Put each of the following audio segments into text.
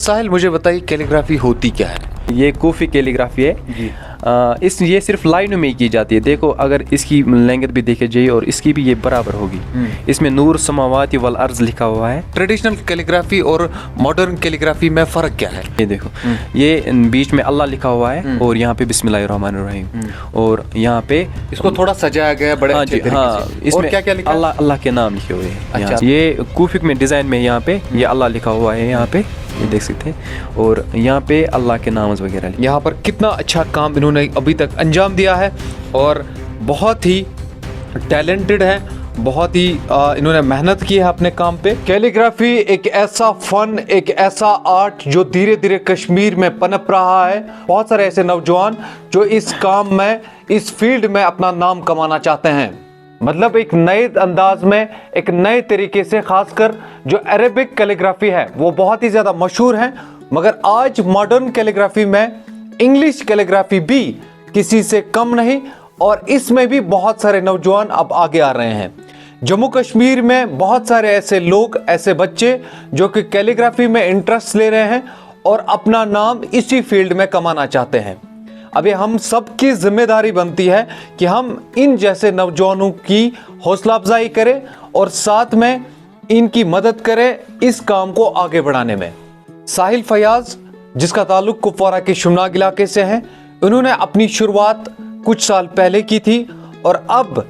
साहिल, मुझे बताइए कैलीग्राफी होती क्या है? ये कोफ़ी कैलीग्राफी है जी। ये सिर्फ लाइनों में ही की जाती है। देखो, अगर इसकी लेंथ भी देखे जाए और इसकी भी ये बराबर होगी। इसमें नूर समावाति वल अर्ज़ लिखा हुआ है। ट्रेडिशनल कैलीग्राफी और मॉडर्न कैलीग्राफी में फ़र्क क्या है? ये देखो, ये बीच में अल्लाह लिखा हुआ है और यहाँ पे बिस्मिल्लाहिर्रहमानिर्रहीम, और यहाँ पे इसको थोड़ा सजाया गया है बड़े हाँ अच्छे जी, तरीके हाँ, से। इसमें और क्या क्या लिखा है? अल्लाह के नाम लिखे हुए हैं। अच्छा। यहाँ ये कूफिक में डिज़ाइन में यहाँ पे ये अल्लाह लिखा हुआ है, यहाँ पे ये देख सकते हैं, और यहाँ पे अल्लाह के नाम वगैरह लिखे। यहाँ पर कितना अच्छा काम इन्होंने अभी तक अंजाम दिया है और बहुत ही टैलेंटेड है, बहुत ही इन्होंने मेहनत की है अपने काम पे। कैलीग्राफी एक ऐसा फन, एक ऐसा आर्ट जो धीरे धीरे कश्मीर में पनप रहा है। बहुत सारे ऐसे नौजवान जो इस काम में, इस फील्ड में अपना नाम कमाना चाहते हैं, मतलब एक नए अंदाज में, एक नए तरीके से। खासकर जो अरेबिक कैलीग्राफी है वो बहुत ही ज़्यादा मशहूर है, मगर आज मॉडर्न कैलीग्राफी में इंग्लिश कैलीग्राफी भी किसी से कम नहीं, और इसमें भी बहुत सारे नौजवान अब आगे आ रहे हैं। जम्मू कश्मीर में बहुत सारे ऐसे लोग, ऐसे बच्चे जो कि कैलीग्राफी में इंटरेस्ट ले रहे हैं और अपना नाम इसी फील्ड में कमाना चाहते हैं। अभी हम सबकी जिम्मेदारी बनती है कि हम इन जैसे नौजवानों की हौसला अफजाई करें और साथ में इनकी मदद करें इस काम को आगे बढ़ाने में। साहिल फयाज, जिसका ताल्लुक कुपवारा के शुमनाग इलाके से है, उन्होंने अपनी शुरुआत कुछ साल पहले की थी और अब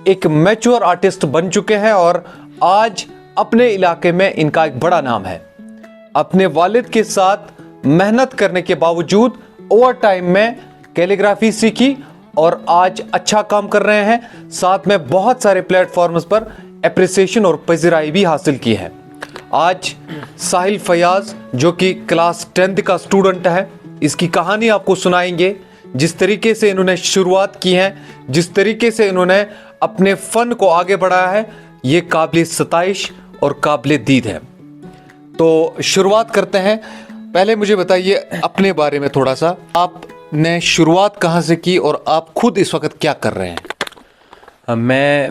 एक मैच्योर आर्टिस्ट बन चुके हैं और आज अपने इलाके में इनका एक बड़ा नाम है। अपने वालिद के साथ मेहनत करने के बावजूद ओवर टाइम में कैलीग्राफी सीखी और आज अच्छा काम कर रहे हैं। साथ में बहुत सारे प्लेटफॉर्म्स पर एप्रिसिएशन और पज़िराई भी हासिल की है। आज साहिल फयाज, जो कि क्लास 10th का स्टूडेंट है, इसकी कहानी आपको सुनाएंगे। जिस तरीके से इन्होंने शुरुआत की है, जिस तरीके से इन्होंने अपने फन को आगे बढ़ाया है, ये काबिल सताइश और काबिल दीद है। तो शुरुआत करते हैं। पहले मुझे बताइए अपने बारे में थोड़ा सा, आपने शुरुआत कहाँ से की और आप खुद इस वक्त क्या कर रहे हैं?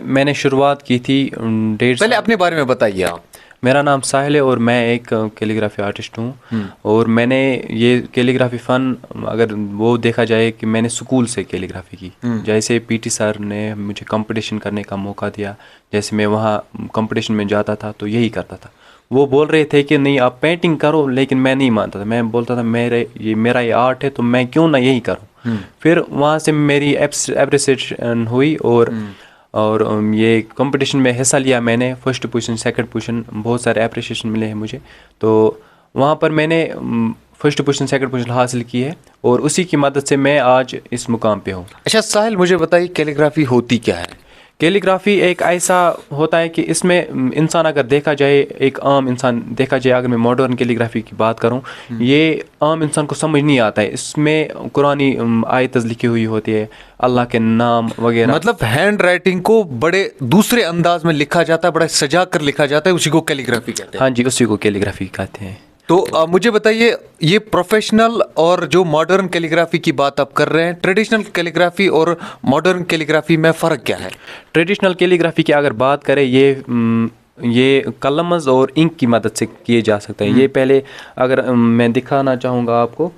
मैंने शुरुआत की थी 1.5 पहले अपने बारे में बताइए आप। मेरा नाम साहिल है और मैं एक कैलीग्राफी आर्टिस्ट हूँ। और मैंने ये कैलीग्राफी फ़न, अगर वो देखा जाए कि मैंने स्कूल से कैलीग्राफी की। जैसे पीटी सर ने मुझे कंपटीशन करने का मौका दिया, जैसे मैं वहाँ कंपटीशन में जाता था तो यही करता था। वो बोल रहे थे कि नहीं आप पेंटिंग करो, लेकिन मैं नहीं मानता था। मैं बोलता था मेरा ये आर्ट है तो मैं क्यों ना यही करूँ। फिर वहाँ से मेरी एप्रिसिएशन हुई और ये कंपटीशन में हिस्सा लिया मैंने। फर्स्ट पोजीशन, सेकंड पोजीशन, बहुत सारे एप्रिसिएशन मिले हैं मुझे। तो वहाँ पर मैंने फर्स्ट पोजीशन, सेकंड पोजीशन हासिल की है और उसी की मदद से मैं आज इस मुकाम पे हूँ। अच्छा साहिल, मुझे बताइए कैलीग्राफी होती क्या है? कैलीग्राफी एक ऐसा होता है कि इसमें इंसान, अगर देखा जाए, एक आम इंसान देखा जाए, अगर मैं मॉडर्न कैलीग्राफी की बात करूं, ये आम इंसान को समझ नहीं आता है। इसमें कुरानी आयत लिखी हुई होती है, अल्लाह के नाम वगैरह। मतलब हैंड राइटिंग को बड़े दूसरे अंदाज में लिखा जाता है, बड़ा सजा कर लिखा जाता है, उसी को कैलीग्राफी कहते हैं। हाँ जी, उसी को कैलीग्राफी कहते हैं। तो मुझे बताइए, ये प्रोफेशनल और जो मॉडर्न कैलीग्राफी की बात आप कर रहे हैं, ट्रेडिशनल कैलीग्राफी और मॉडर्न कैलीग्राफी में फ़र्क क्या है? ट्रेडिशनल कैलीग्राफी की अगर बात करें, ये कलम्स और इंक की मदद से किए जा सकते हैं। ये पहले अगर मैं दिखाना चाहूँगा आपको,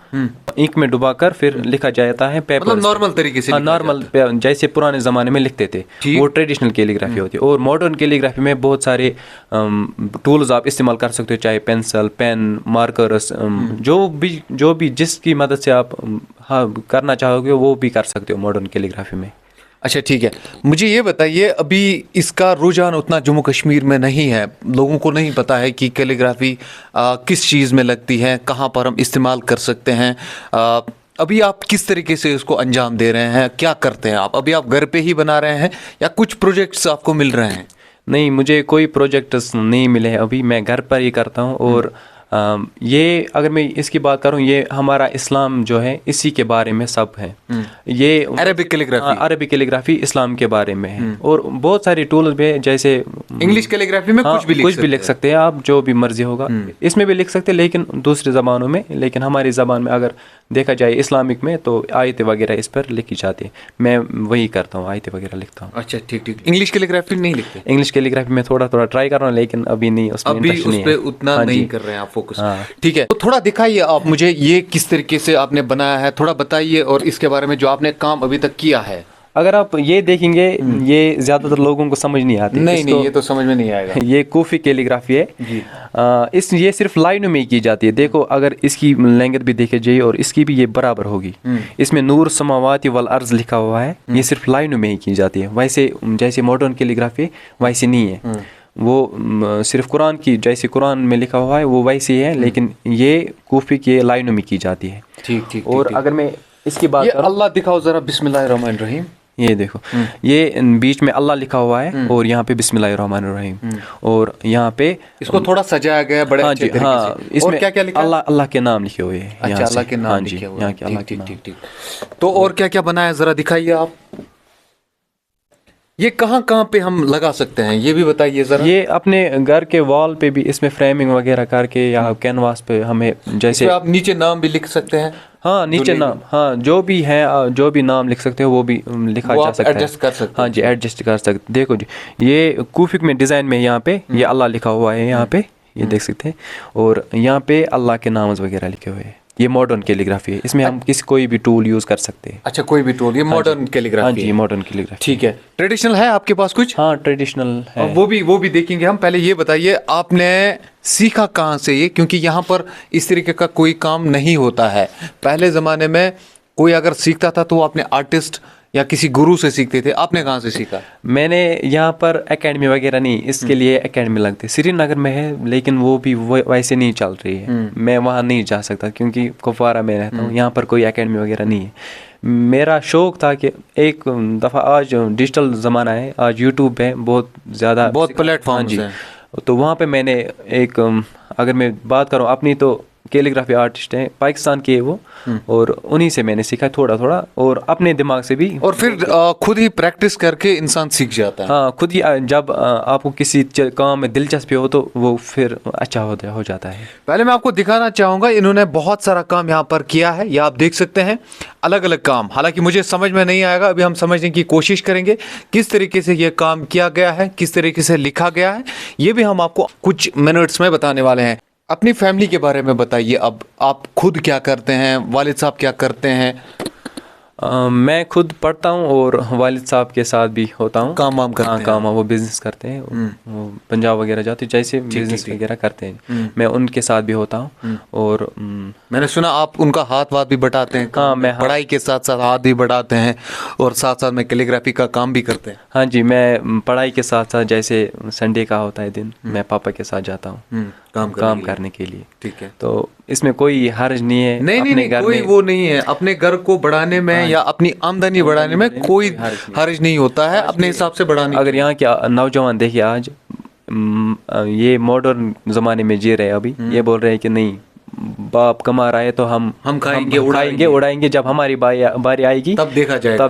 इंक में डुबाकर फिर लिखा जाता है पेपर, मतलब नॉर्मल तरीके से। नॉर्मल जैसे पुराने ज़माने में लिखते थे, वो ट्रेडिशनल कैलीग्राफी होती है। और मॉडर्न कैलीग्राफी में बहुत सारे टूल्स आप इस्तेमाल कर सकते हो, चाहे पेंसिल, पेन, मार्कर्स, जो भी जिसकी मदद से आप करना चाहोगे वो भी कर सकते हो मॉडर्न कैलीग्राफी में। अच्छा ठीक है, मुझे ये बताइए, अभी इसका रुझान उतना जम्मू कश्मीर में नहीं है, लोगों को नहीं पता है कि कैलीग्राफी किस चीज़ में लगती है, कहाँ पर हम इस्तेमाल कर सकते हैं। अभी आप किस तरीके से इसको अंजाम दे रहे हैं, क्या करते हैं आप? अभी आप घर पे ही बना रहे हैं या कुछ प्रोजेक्ट्स आपको मिल रहे हैं? नहीं, मुझे कोई प्रोजेक्ट्स नहीं मिले हैं अभी, मैं घर पर ही करता हूँ। और ये अगर मैं इसकी बात करूं, ये हमारा इस्लाम जो है इसी के बारे में सब है। ये अरेबिक कैलीग्राफी इस्लाम के बारे में है। और बहुत सारे टूल्स भी, जैसे इंग्लिश कैलीग्राफी में कुछ भी लिख सकते हैं आप, जो भी मर्जी होगा इसमें भी लिख सकते हैं, लेकिन दूसरी ज़बानों में। लेकिन हमारी ज़बान में अगर देखा जाए इस्लामिक में, तो आयत वगैरह इस पर लिखी जाती है। मैं वही करता हूँ, आयत वगैरह लिखता हूँ। अच्छा ठीक ठीक। इंग्लिश कैलीग्राफी नहीं लिखते? इंग्लिश कैलीग्राफी में थोड़ा थोड़ा ट्राई कर रहा हूँ, लेकिन अभी नहीं, उसमें उतना नहीं कर रहे हैं आप फोकस। ठीक है, तो थोड़ा दिखाइए आप मुझे, ये किस तरीके से आपने बनाया है, थोड़ा बताइए, और इसके बारे में जो आपने काम अभी तक किया है। अगर आप ये देखेंगे ये ज़्यादातर लोगों को समझ नहीं आती। नहीं, ये तो समझ में नहीं आएगा। ये कूफी कैलीग्राफी है जी। ये सिर्फ लाइनों में ही की जाती है। देखो, अगर इसकी लेंथ भी देखी जाए और इसकी भी ये बराबर होगी। इसमें नूर समावाती वल अर्ज लिखा हुआ है, ये सिर्फ लाइनों में ही की जाती है। वैसे जैसे मॉडर्न कैलीग्राफी वैसे नहीं है, वो सिर्फ कुरान की, जैसे कुरान में लिखा हुआ है वो वैसे ही है, लेकिन ये कूफी के लाइनों में की जाती है। ठीक। और अगर मैं इसकी बात करूं, अल्लाह दिखाओ जरा, बिस्मिल्लाहिर्रहमानिर्रहीम। ये देखो, ये बीच में अल्लाह लिखा हुआ है और यहाँ पे बिस्मिल्लाहिर्रहमानिर्रहीम, और यहाँ पे इसको थोड़ा सजाया गया है बड़े हाँ अच्छे जी, तरीके हाँ, से। इसमें और क्या क्या लिखा है? अल्लाह के नाम लिखे हुए हैं। अच्छा, अल्लाह के नाम लिखे हुए यहाँ के अल्लाह के नाम। ठीक। तो और क्या क्या बनाया जरा दिखाइए आप। ये कहाँ कहाँ पे हम लगा सकते हैं, ये भी बताइए जरा। ये अपने घर के वॉल पे भी इसमें फ्रेमिंग वगैरह करके, या कैनवास पे हमें जैसे आप नीचे नाम भी लिख सकते हैं। हाँ, नीचे नाम, हाँ, जो भी है, जो भी नाम लिख सकते हो वो भी लिखा जा सकता है। एडजस्ट कर सकते हैं। हाँ जी, एडजस्ट कर सकते। देखो जी, ये कूफिक में डिज़ाइन में यहाँ पे ये अल्लाह लिखा हुआ है, यहाँ पे ये देख सकते हैं, और यहाँ पे अल्लाह के नाम वगैरह लिखे हुए हैं। ये मॉडर्न कैलीग्राफी है, इसमें हम कोई भी टूल यूज़ कर सकते हैं। अच्छा, कोई भी टूल, ये मॉडर्न कैलीग्राफी। हाँ जी, मॉडर्न कैलीग्राफी। ठीक है। ट्रेडिशनल है आपके पास कुछ? हाँ, ट्रेडिशनल है। वो भी देखेंगे हम। पहले ये बताइए आपने सीखा कहाँ से ये, क्योंकि यहाँ पर इस तरीके का कोई काम नहीं होता है। पहले ज़माने में कोई अगर सीखता था तो वो अपने आर्टिस्ट या किसी गुरु से सीखते थे, आपने कहाँ से सीखा? मैंने यहाँ पर एकेडमी वगैरह नहीं, इसके लिए एकेडमी लगती है, श्रीनगर में है, लेकिन वो भी वैसे नहीं चल रही है। मैं वहाँ नहीं जा सकता क्योंकि कुपवारा में रहता हूँ, यहाँ पर कोई एकेडमी वगैरह नहीं है। मेरा शौक़ था कि एक दफ़ा, आज डिजिटल ज़माना है, आज यूट्यूब है, बहुत ज़्यादा, बहुत प्लेटफॉर्म्स हैं, तो वहाँ पे मैंने एक, अगर मैं बात करूँ अपनी, तो कैलीग्राफी आर्टिस्ट हैं पाकिस्तान के वो, और उन्हीं से मैंने सीखा थोड़ा थोड़ा, और अपने दिमाग से भी। और फिर खुद ही प्रैक्टिस करके इंसान सीख जाता है। हाँ, खुद ही जब आपको किसी काम में दिलचस्पी हो तो वो फिर अच्छा हो जाता है। पहले मैं आपको दिखाना चाहूँगा, इन्होंने बहुत सारा काम यहाँ पर किया है, ये आप देख सकते हैं, अलग अलग काम। हालांकि मुझे समझ में नहीं आएगा, अभी हम समझने की कोशिश करेंगे किस तरीके से ये काम किया गया है, किस तरीके से लिखा गया है, ये भी हम आपको कुछ मिनट्स में बताने वाले हैं। अपनी फैमिली के बारे में बताइए। अब आप खुद क्या करते हैं, वालिद साहब क्या करते हैं? मैं खुद पढ़ता हूँ और वालिद साहब के साथ भी होता हूँ। काम वाम करते हैं? काम वो बिज़नेस करते हैं, वो पंजाब वगैरह जाते हैं, जैसे बिज़नेस वगैरह करते हैं, मैं उनके साथ भी होता हूँ। और मैंने सुना आप उनका हाथ वाथ भी बढ़ाते हैं। हाँ, मैं पढ़ाई के साथ साथ हाथ भी बढ़ाते हैं, और साथ साथ में कैलीग्राफी का काम भी करते हैं। हाँ जी, मैं पढ़ाई के साथ साथ, जैसे संडे का होता है दिन, मैं पापा के साथ जाता हूँ काम करने के लिए। ठीक है, तो इसमें कोई हर्ज नहीं है। नहीं, कोई वो नहीं है। अपने घर को बढ़ाने में या अपनी आमदनी बढ़ाने में कोई हर्ज नहीं होता है, अपने हिसाब से बढ़ाने। अगर यहाँ के नौजवान देखिए, आज ये मॉडर्न ज़माने में जी रहे, अभी ये बोल रहे हैं कि नहीं, बाप कमा रहा है तो हम खाएंगे उड़ाएंगे, जब हमारी बारी आएगी तब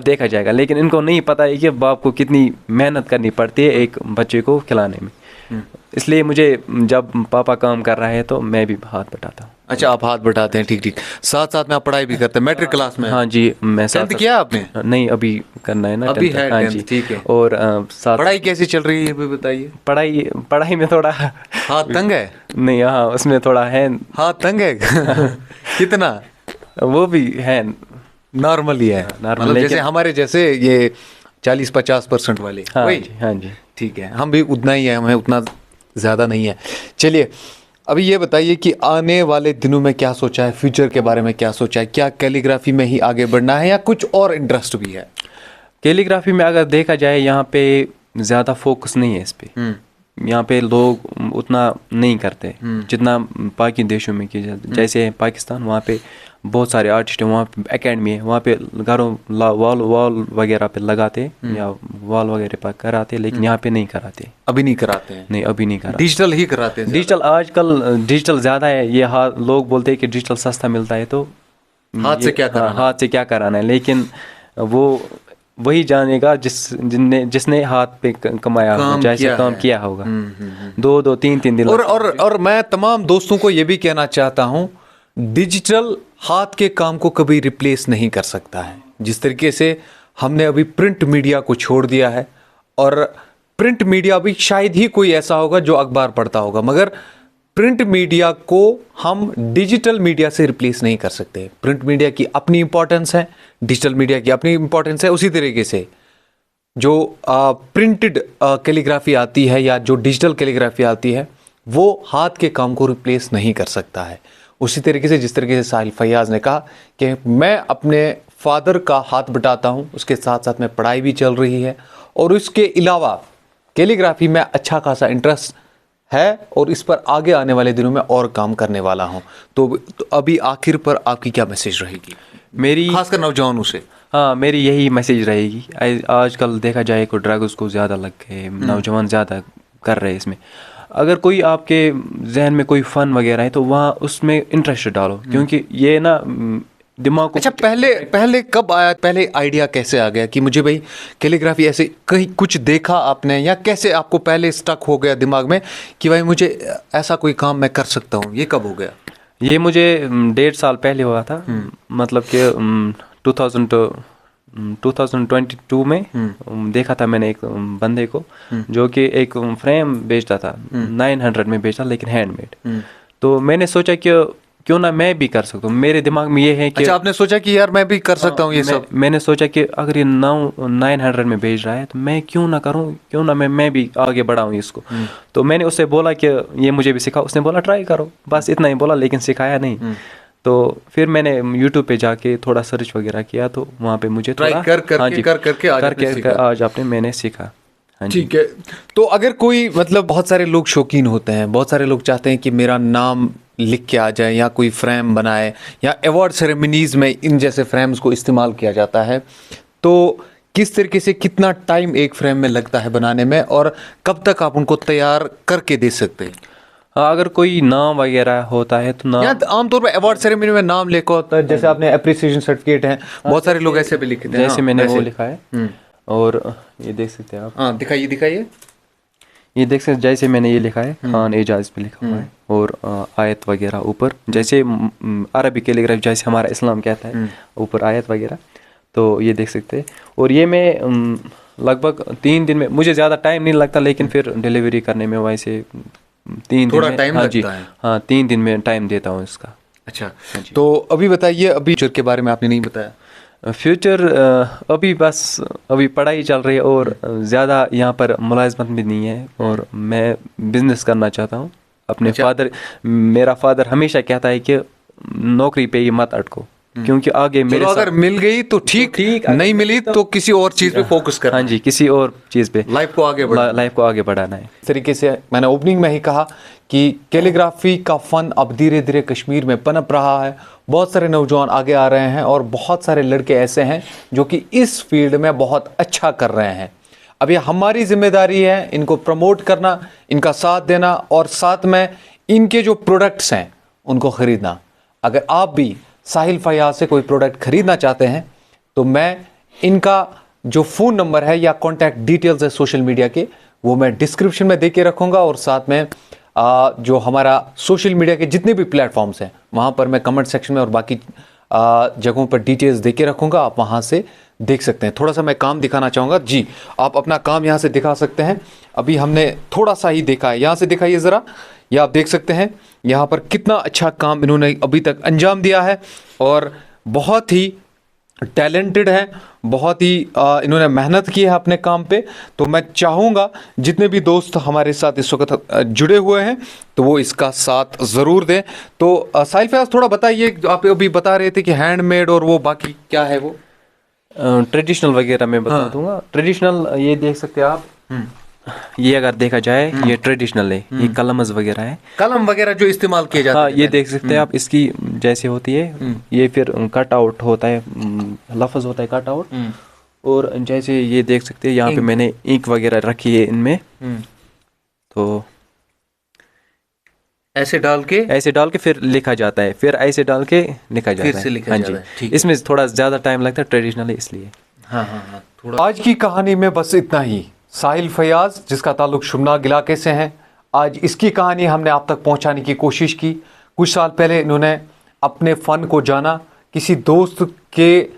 देखा जाएगा। लेकिन इनको नहीं पता है कि बाप को कितनी मेहनत करनी पड़ती है एक बच्चे को खिलाने में। इसलिए मुझे, जब पापा काम कर रहा है तो मैं भी हाथ बटाता हूँ। अच्छा, आप हाथ बटाते हैं। ठीक। साथ साथ में आप पढ़ाई भी करते हैं? मैट्रिक क्लास में? हाँ जी, मैं 10th किया आपने? नहीं, अभी करना है ना, अभी है। हाँ 10th, जी, ठीक है। और साथ पढ़ाई कैसी चल रही है भी बताइए। पढ़ाई में थोड़ा हाथ तंग है? नहीं, हाँ, उसमें थोड़ा है। हाथ तंग है? कितना? वो भी है, नॉर्मल ही है, मतलब जैसे हमारे जैसे ये 40-50% वाले। हाँ जी। ठीक है, हम भी उतना ही है, हमें उतना ज़्यादा नहीं है। चलिए, अभी ये बताइए कि आने वाले दिनों में क्या सोचा है, फ्यूचर के बारे में क्या सोचा है? क्या कैलीग्राफी में ही आगे बढ़ना है या कुछ और इंटरेस्ट भी है? कैलीग्राफी में अगर देखा जाए, यहाँ पे ज़्यादा फोकस नहीं है इस पे। यहाँ पे लोग उतना नहीं करते जितना बाकी देशों में किया जाता है। जैसे पाकिस्तान, वहाँ पे बहुत सारे आर्टिस्ट हैं, वहाँ पे एकेडमी है, वहाँ पे घरों वॉल वगैरह पे लगाते या वॉल वगैरह पर कराते, लेकिन यहाँ पे नहीं कराते। अभी नहीं कराते हैं? नहीं, अभी नहीं कराते, डिजिटल ही कराते हैं। डिजिटल, आजकल डिजिटल ज़्यादा है। ये लोग बोलते हैं कि डिजिटल सस्ता मिलता है, तो हाथ से क्या कराना है, लेकिन वो वही जानेगा जिसने हाथ पे कमाया होगा, जैसे काम किया होगा। 2-3 दिन। और मैं तमाम दोस्तों को ये भी कहना चाहता हूँ, डिजिटल हाथ के काम को कभी रिप्लेस नहीं कर सकता है। जिस तरीके से हमने अभी प्रिंट मीडिया को छोड़ दिया है, और प्रिंट मीडिया भी शायद ही कोई ऐसा होगा जो अखबार पढ़ता होगा, मगर प्रिंट मीडिया को हम डिजिटल मीडिया से रिप्लेस नहीं कर सकते। प्रिंट मीडिया की अपनी इंपॉर्टेंस है, डिजिटल मीडिया की अपनी इंपॉर्टेंस है। उसी तरीके से जो प्रिंटेड कैलीग्राफी आती है या जो डिजिटल कैलीग्राफी आती है वो हाथ के काम को रिप्लेस नहीं कर सकता है। उसी तरीके से जिस तरीके से साहिल फैयाज़ ने कहा कि मैं अपने फादर का हाथ बटाता हूँ, उसके साथ साथ में पढ़ाई भी चल रही है और उसके अलावा कैलीग्राफी में अच्छा खासा इंटरेस्ट है और इस पर आगे आने वाले दिनों में और काम करने वाला हूँ। तो अभी आखिर पर आपकी क्या मैसेज रहेगी मेरी? खासकर नौजवानों से। हाँ, मेरी यही मैसेज रहेगी। आजकल देखा जाए को ड्रग्स को ज़्यादा लग गए, नौजवान ज़्यादा कर रहे हैं इसमें। अगर कोई आपके जहन में कोई फ़न वगैरह है तो वहाँ उसमें इंटरेस्ट डालो, क्योंकि ये ना दिमाग को। अच्छा, पहले कब आया, पहले आइडिया कैसे आ गया कि मुझे भाई कैलीग्राफी ऐसे कहीं कुछ देखा आपने, या कैसे आपको पहले स्टक हो गया दिमाग में कि भाई मुझे ऐसा कोई काम मैं कर सकता हूँ? ये कब हो गया? ये मुझे 1.5 साल पहले हुआ था। मतलब कि 2022 में देखा था मैंने एक बंदे को जो कि एक फ्रेम बेचता था, 900 में बेचता, लेकिन हैंडमेड। तो मैंने सोचा कि क्यों ना मैं भी कर सकता हूँ। मेरे दिमाग में ये है कि अच्छा, आपने सोचा कि यार मैं भी कर सकता हूँ ये सब। मैंने सोचा कि अगर ये 900 में बेच रहा है तो मैं क्यों ना करूँ, क्यों ना मैं भी आगे बढ़ाऊँ इसको। तो मैंने उससे बोला कि ये मुझे भी सिखाओ। उसने बोला ट्राई करो, बस इतना ही बोला, लेकिन सिखाया नहीं। तो फिर मैंने YouTube पे जाके थोड़ा सर्च वगैरह किया, तो वहाँ पे मुझे ट्राई करके आज आपने मैंने सीखा। हाँ जी। ठीक है। तो अगर कोई मतलब बहुत सारे लोग शौकीन होते हैं, बहुत सारे लोग चाहते हैं कि मेरा नाम लिख के आ जाए या कोई फ्रेम बनाए, या अवार्ड सेरेमनीज़ में इन जैसे फ्रेम्स को इस्तेमाल किया जाता है, तो किस तरीके से कितना टाइम एक फ्रेम में लगता है बनाने में और कब तक आप उनको तैयार करके दे सकते हैं? अगर कोई नाम वगैरह होता है तो नाम आमतौर पर अवार्ड सेरेमनी में नाम लिखा होता है, जैसे आपने अप्रिसिएशन सर्टिफिकेट है, बहुत सारे लोग ऐसे भी लिखते हैं, जैसे मैंने वो लिखा है। और ये देख सकते हैं आप। हाँ, दिखाइए। ये देख सकते, जैसे मैंने ये लिखा है, खान एजाज पे लिखा हुआ है, और आयत वगैरह ऊपर, जैसे अरबी कैलीग्राफी जैसे हमारा इस्लाम कहता है, ऊपर आयत वगैरह। तो ये देख सकते हैं। और ये मैं लगभग 3 दिन में, मुझे ज़्यादा टाइम नहीं लगता, लेकिन फिर डिलीवरी करने में वैसे 3 दिन में, टाइम लगता है। हाँ, 3 दिन में टाइम देता हूँ इसका। अच्छा, तो अभी बताइए, अभी फ्यूचर के बारे में आपने नहीं बताया। फ्यूचर अभी पढ़ाई चल रही है और ज़्यादा यहाँ पर मुलाजमत भी नहीं है, और मैं बिज़नेस करना चाहता हूँ अपने मेरा फादर हमेशा कहता है कि नौकरी पे ही मत अटको, क्योंकि आगे मेरे अगर मिल गई तो ठीक, नहीं मिली तो किसी और चीज़ पे फोकस करना। हाँ जी, किसी और चीज़ पे लाइफ को आगे बढ़ाना है। इस तरीके से मैंने ओपनिंग में ही कहा कि कैलीग्राफी का फ़न अब धीरे धीरे कश्मीर में पनप रहा है। बहुत सारे नौजवान आगे आ रहे हैं और बहुत सारे लड़के ऐसे हैं जो कि इस फील्ड में बहुत अच्छा कर रहे हैं। अब ये हमारी जिम्मेदारी है इनको प्रमोट करना, इनका साथ देना, और साथ में इनके जो प्रोडक्ट्स हैं उनको ख़रीदना। अगर आप भी साहिल फैयाज़ से कोई प्रोडक्ट ख़रीदना चाहते हैं तो मैं इनका जो फ़ोन नंबर है या कॉन्टैक्ट डिटेल्स है सोशल मीडिया के, वो मैं डिस्क्रिप्शन में दे के रखूँगा, और साथ में जो हमारा सोशल मीडिया के जितने भी प्लेटफॉर्म्स हैं वहाँ पर मैं कमेंट सेक्शन में और बाकी जगहों पर डिटेल्स दे के रखूँगा, आप वहाँ से देख सकते हैं। थोड़ा सा मैं काम दिखाना चाहूँगा। जी, आप अपना काम यहाँ से दिखा सकते हैं। अभी हमने थोड़ा सा ही देखा है, यहाँ से दिखाइए ज़रा। यह आप देख सकते हैं यहाँ पर कितना अच्छा काम इन्होंने अभी तक अंजाम दिया है, और बहुत ही टैलेंटेड है, बहुत ही इन्होंने मेहनत की है अपने काम पे। तो मैं चाहूँगा जितने भी दोस्त हमारे साथ इस वक्त जुड़े हुए हैं तो वो इसका साथ ज़रूर दें। तो साहिल फैयाज़, थोड़ा बताइए, आप अभी बता रहे थे कि हैंडमेड और वो बाकी क्या है वो ट्रेडिशनल वगैरह मैं बता दूंगा। ट्रेडिशनल ये देख सकते हैं आप, ये अगर देखा जाए ये ट्रेडिशनल है, ये कलम्स वगैरह है, कलम वगैरह जो इस्तेमाल किए जाते हैं। हाँ, ये देख सकते हैं आप, इसकी जैसे होती है, ये फिर कट आउट होता है, लफ्ज़ होता है कट आउट। और जैसे ये देख सकते हैं यहाँ पे मैंने इंक वगैरह रखी है इनमें, तो ऐसे डाल के फिर लिखा जाता है, फिर ऐसे डाल के लिखा जाता है। हाँ जी, इसमें थोड़ा ज़्यादा टाइम लगता है, ट्रेडिशनल है इसलिए। हाँ, थोड़ा। आज की कहानी में बस इतना ही। साहिल फैयाज़, जिसका ताल्लुक शुमनाग इलाके से है, आज इसकी कहानी हमने आप तक पहुंचाने की कोशिश की। कुछ साल पहले इन्होंने अपने फ़न को जाना किसी दोस्त के,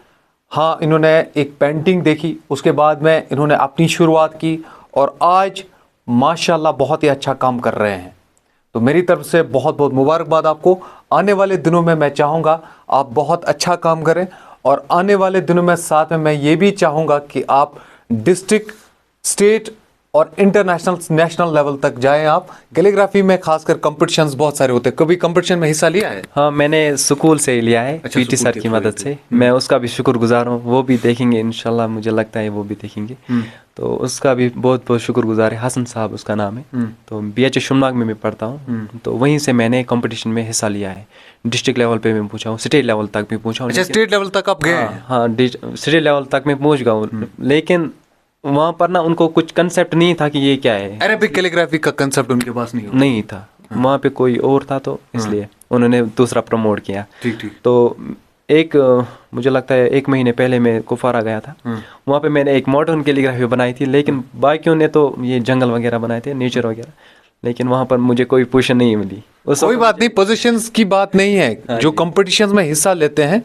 हाँ, इन्होंने एक पेंटिंग देखी, उसके बाद में इन्होंने अपनी शुरुआत की, और आज माशाल्लाह बहुत ही अच्छा काम कर रहे हैं। तो मेरी तरफ से बहुत बहुत मुबारकबाद आपको। आने वाले दिनों में मैं चाहूँगा आप बहुत अच्छा काम करें, और आने वाले दिनों में साथ में मैं ये भी चाहूँगा कि आप डिस्ट्रिक्ट, स्टेट और इंटरनेशनल, नेशनल लेवल तक जाएं। आप कैलीग्राफी में खासकर कंपटीशंस बहुत सारे होते हैं, कभी कंपटीशन में हिस्सा लिया है? हाँ, मैंने स्कूल से ही लिया है, अच्छा, पीटी स्कूल सर के की थ्रू मदद से। मैं उसका भी शुक्रगुजार हूँ, वो भी देखेंगे इंशाल्लाह, मुझे लगता है वो भी देखेंगे। तो उसका भी बहुत बहुत शुक्रगुजार है। हसन साहब उसका नाम है। तो BH शुमनाग में मैं पढ़ता हूँ, तो वहीं से मैंने कंपटीशन में हिस्सा लिया है। डिस्ट्रिक्ट लेवल पे मैं पूछा हूँ, स्टेट लेवल तक भी पूछा हूँ। अच्छा, स्टेट लेवल तक आप गए हैं? हाँ, स्टेट लेवल तक मैं पहुँच गया हूँ, लेकिन वहाँ पर ना उनको कुछ कंसेप्ट नहीं था कि ये क्या है। अरेबिक कैलीग्राफी का कंसेप्ट उनके पास नहीं था। वहाँ पे कोई और था, तो इसलिए उन्होंने दूसरा प्रमोट किया। ठीक ठीक। तो एक मुझे लगता है 1 महीने पहले मैं कुफारा गया था। वहाँ पे मैंने एक मॉडर्न कैलीग्राफी बनाई थी, लेकिन बाकियों ने तो ये जंगल वगैरह बनाए थे, नेचर वगैरह, लेकिन वहाँ पर मुझे कोई पोजीशन नहीं मिली। कोई बात नहीं, पोजीशंस की बात नहीं है। जो कंपटीशंस में हिस्सा लेते हैं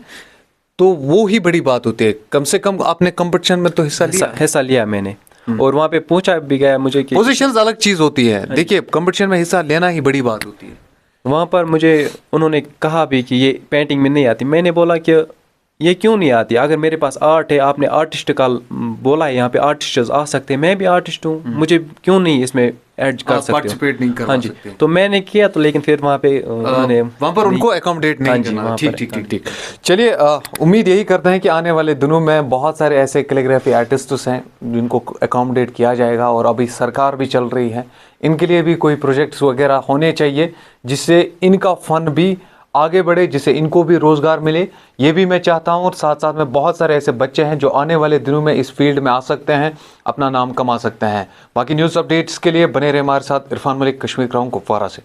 तो वो ही बड़ी बात होती है। कम से कम आपने कंपटीशन में तो हिस्सा लिया मैंने, और वहाँ पे पूछा भी गया मुझे कि पोजीशंस अलग चीज होती है। देखिए, कंपटीशन में हिस्सा लेना ही बड़ी बात होती है। वहाँ पर मुझे उन्होंने कहा भी कि ये पेंटिंग में नहीं आती। मैंने बोला कि ये क्यों नहीं आती, अगर मेरे पास आर्ट है, आपने आर्टिस्ट का बोला है, यहाँ पे आर्टिस्ट आ सकते हैं, मैं भी आर्टिस्ट हूँ, मुझे क्यों नहीं इसमें ऐड कर सकते हो? पार्टिसिपेट नहीं करवा सकते? हाँ जी, तो मैंने किया, तो लेकिन फिर वहाँ पे उन्होंने वहाँ पर उनको अकोमोडेट नहीं करना। ठीक ठीक ठीक ठीक। चलिए, उम्मीद यही करते हैं कि आने वाले दिनों में बहुत सारे ऐसे कैलीग्राफी आर्टिस्ट्स हैं जिनको अकोमोडेट किया जाएगा, और अभी सरकार भी चल रही है, इनके लिए भी कोई प्रोजेक्ट्स वगैरह होने चाहिए जिससे इनका फन भी आगे बढ़े, जिससे इनको भी रोज़गार मिले। ये भी मैं चाहता हूँ, और साथ साथ में बहुत सारे ऐसे बच्चे हैं जो आने वाले दिनों में इस फील्ड में आ सकते हैं, अपना नाम कमा सकते हैं। बाकी न्यूज़ अपडेट्स के लिए बने रहे हमारे साथ। इरफान मलिक, कश्मीर क्राउन, कुपवारा से।